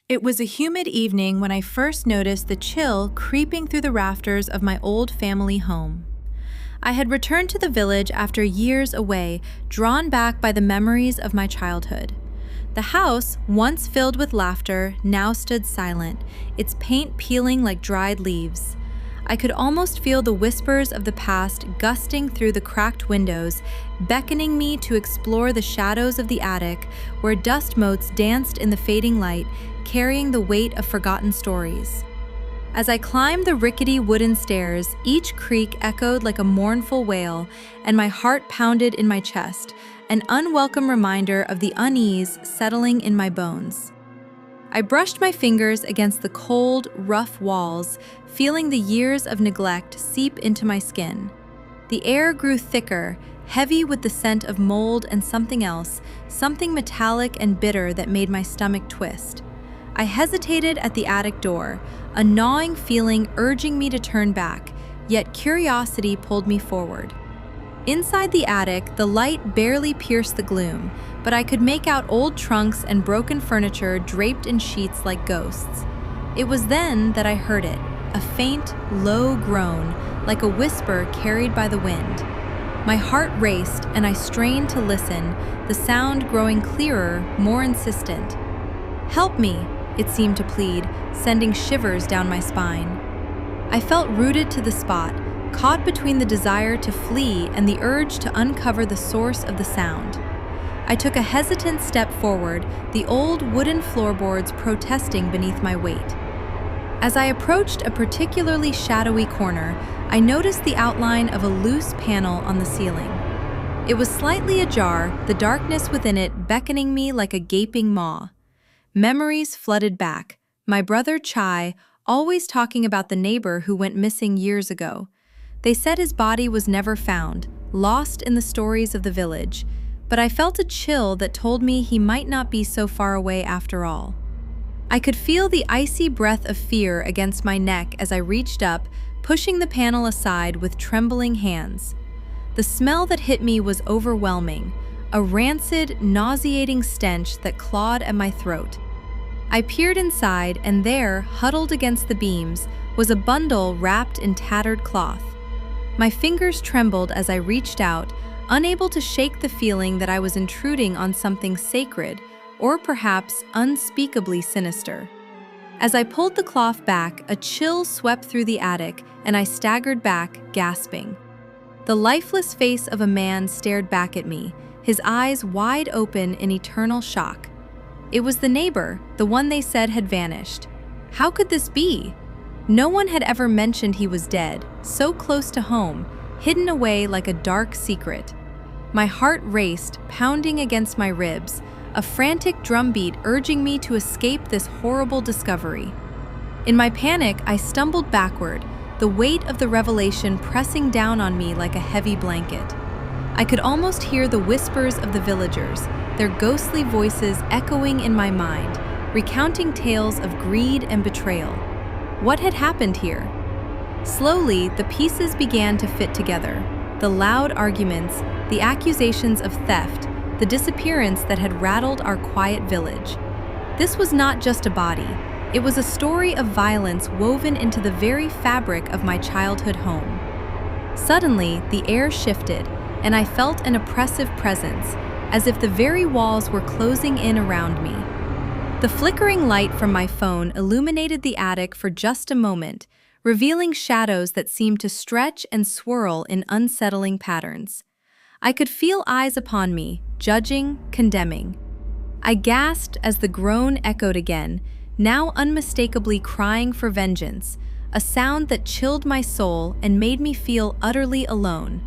It was a humid evening when I first noticed the chill creeping through the rafters of my old family home. I had returned to the village after years away, drawn back by the memories of my childhood. The house, once filled with laughter, now stood silent, its paint peeling like dried leaves. I could almost feel the whispers of the past gusting through the cracked windows, beckoning me to explore the shadows of the attic, where dust motes danced in the fading light, carrying the weight of forgotten stories. As I climbed the rickety wooden stairs, each creak echoed like a mournful wail, and my heart pounded in my chest, an unwelcome reminder of the unease settling in my bones. I brushed my fingers against the cold, rough walls, feeling the years of neglect seep into my skin. The air grew thicker, heavy with the scent of mold and something else, something metallic and bitter that made my stomach twist. I hesitated at the attic door, a gnawing feeling urging me to turn back, yet curiosity pulled me forward. Inside the attic, the light barely pierced the gloom, but I could make out old trunks and broken furniture draped in sheets like ghosts. It was then that I heard it, a faint, low groan, like a whisper carried by the wind. My heart raced, and I strained to listen, the sound growing clearer, more insistent. "Help me," it seemed to plead, sending shivers down my spine. I felt rooted to the spot, caught between the desire to flee and the urge to uncover the source of the sound. I took a hesitant step forward, the old wooden floorboards protesting beneath my weight. As I approached a particularly shadowy corner, I noticed the outline of a loose panel on the ceiling. It was slightly ajar, the darkness within it beckoning me like a gaping maw. Memories flooded back, my brother Chai always talking about the neighbor who went missing years ago. They said his body was never found, lost in the stories of the village, but I felt a chill that told me he might not be so far away after all. I could feel the icy breath of fear against my neck as I reached up, pushing the panel aside with trembling hands. The smell that hit me was overwhelming, a rancid, nauseating stench that clawed at my throat. I peered inside, and there, huddled against the beams, was a bundle wrapped in tattered cloth. My fingers trembled as I reached out, unable to shake the feeling that I was intruding on something sacred, or perhaps unspeakably sinister. As I pulled the cloth back, a chill swept through the attic, and I staggered back, gasping. The lifeless face of a man stared back at me, his eyes wide open in eternal shock. It was the neighbor, the one they said had vanished. How could this be? No one had ever mentioned he was dead, so close to home, hidden away like a dark secret. My heart raced, pounding against my ribs, a frantic drumbeat urging me to escape this horrible discovery. In my panic, I stumbled backward, the weight of the revelation pressing down on me like a heavy blanket. I could almost hear the whispers of the villagers, their ghostly voices echoing in my mind, recounting tales of greed and betrayal. What had happened here? Slowly, the pieces began to fit together. The loud arguments, the accusations of theft, the disappearance that had rattled our quiet village. This was not just a body. It was a story of violence woven into the very fabric of my childhood home. Suddenly, the air shifted, and I felt an oppressive presence, as if the very walls were closing in around me. The flickering light from my phone illuminated the attic for just a moment, revealing shadows that seemed to stretch and swirl in unsettling patterns. I could feel eyes upon me, judging, condemning. I gasped as the groan echoed again, now unmistakably crying for vengeance, a sound that chilled my soul and made me feel utterly alone.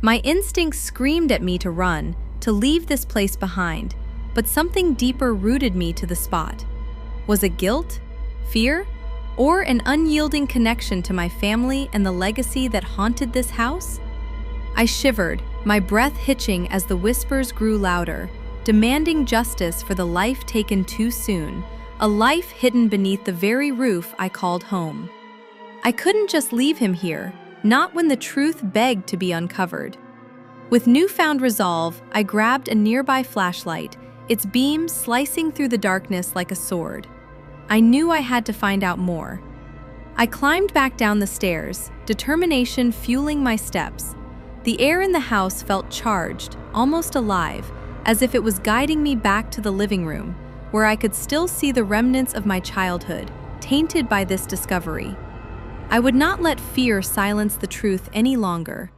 My instincts screamed at me to run, to leave this place behind, but something deeper rooted me to the spot. Was it guilt? Fear? Or an unyielding connection to my family and the legacy that haunted this house? I shivered, my breath hitching as the whispers grew louder, demanding justice for the life taken too soon, a life hidden beneath the very roof I called home. I couldn't just leave him here, not when the truth begged to be uncovered. With newfound resolve, I grabbed a nearby flashlight, its beam slicing through the darkness like a sword. I knew I had to find out more. I climbed back down the stairs, determination fueling my steps. The air in the house felt charged, almost alive, as if it was guiding me back to the living room, where I could still see the remnants of my childhood, tainted by this discovery. I would not let fear silence the truth any longer.